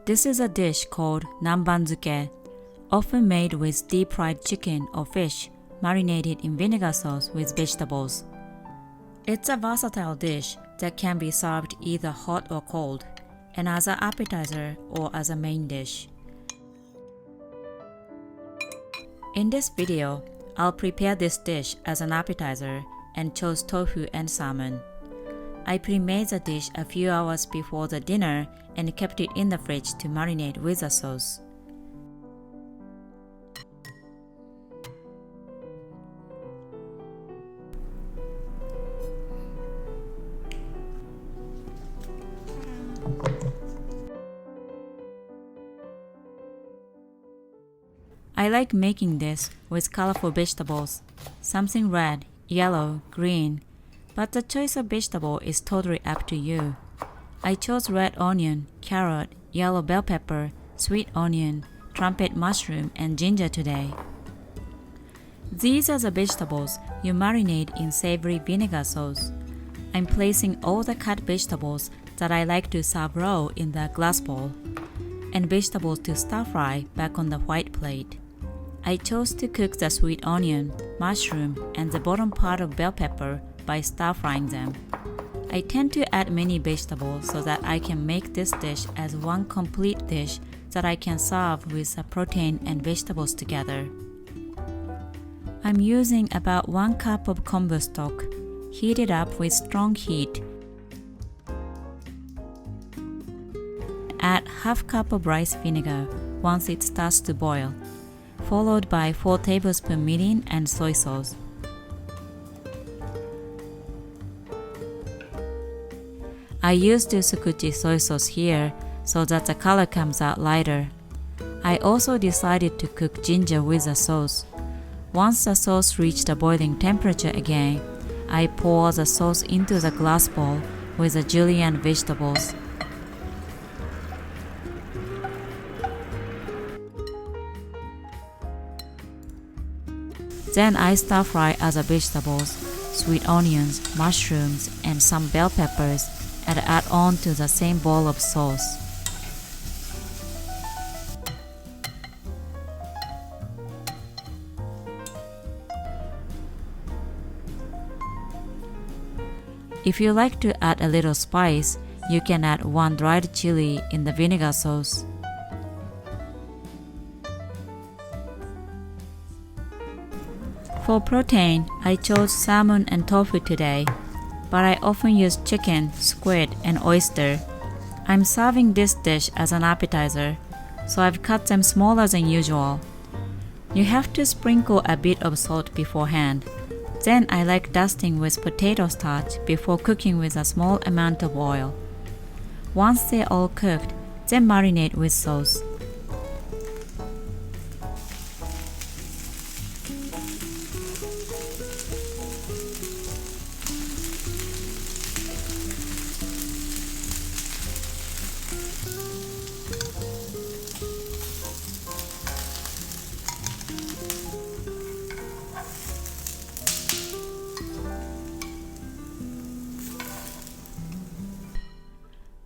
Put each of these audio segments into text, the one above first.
This is a dish called Nanban Zuke, often made with deep-fried chicken or fish marinated in vinegar sauce with vegetables. It's a versatile dish that can be served either hot or cold, and as an appetizer or as a main dish. In this video, I'll prepare this dish as an appetizer and chose tofu and salmon. I pre-made the dish a few hours before the dinner and kept it in the fridge to marinate with the sauce. I like making this with colorful vegetables, something red, yellow, green, but the choice of vegetable is totally up to you. I chose red onion, carrot, yellow bell pepper, sweet onion, trumpet mushroom, and ginger today. These are the vegetables you marinate in savory vinegar sauce. I'm placing all the cut vegetables that I like to serve raw in the glass bowl, and vegetables to stir fry back on the white plate. I chose to cook the sweet onion, mushroom, and the bottom part of bell pepper by stir-frying them. I tend to add many vegetables so that I can make this dish as one complete dish that I can serve with the protein and vegetables together. I'm using about 1 cup of kombu stock, heated up with strong heat. Add half cup of rice vinegar once it starts to boil, followed by 4 tablespoons mirin and soy sauce. I used Usukuchi soy sauce here so that the color comes out lighter. I also decided to cook ginger with the sauce. Once the sauce reached the boiling temperature again, I pour the sauce into the glass bowl with the julienne vegetables. Then I stir fry other vegetables, sweet onions, mushrooms, and some bell peppers, and add on to the same bowl of sauce. If you like to add a little spice, you can add 1 dried chili in the vinegar sauce. For protein, I chose salmon and tofu today, but I often use chicken, squid, and oyster. I'm serving this dish as an appetizer, so I've cut them smaller than usual. You have to sprinkle a bit of salt beforehand. Then I like dusting with potato starch before cooking with a small amount of oil. Once they're all cooked, then marinate with sauce.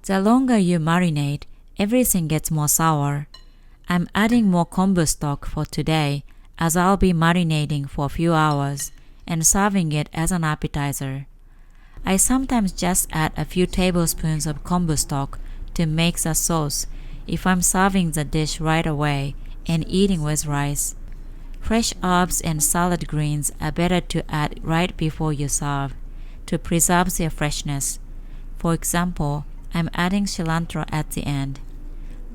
The longer you marinate, everything gets more sour. I'm adding more kombu stock for today, as I'll be marinating for a few hours and serving it as an appetizer. I sometimes just add a few tablespoons of kombu stock to make the sauce if I'm serving the dish right away and eating with rice. Fresh herbs and salad greens are better to add right before you serve to preserve their freshness. For example, I'm adding cilantro at the end.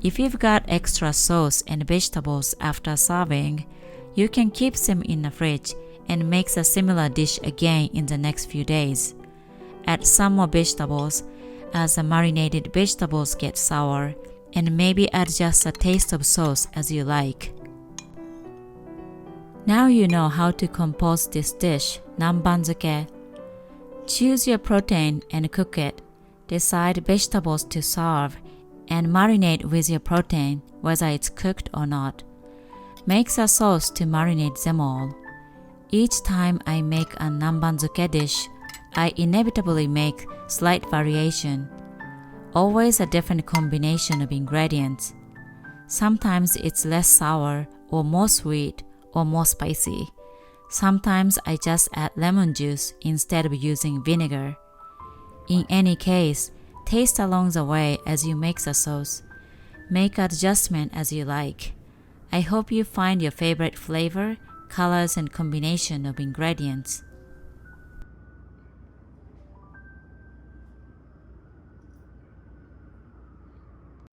If you've got extra sauce and vegetables after serving, you can keep them in the fridge and make a similar dish again in the next few days. Add some more vegetables as the marinated vegetables get sour, and maybe add just a taste of sauce as you like. Now you know how to compose this dish, Nanban Zuke. Choose your protein and cook it. Decide vegetables to serve and marinate with your protein, whether it's cooked or not. Make a sauce to marinate them all. Each time I make a Nanban Zuke dish, I inevitably make slight variation. always a different combination of ingredients. Sometimes it's less sour or more sweet or more spicy. Sometimes I just add lemon juice instead of using vinegar. In any case, taste along the way as you make the sauce. Make adjustment as you like. I hope you find your favorite flavor, colors, and combination of ingredients.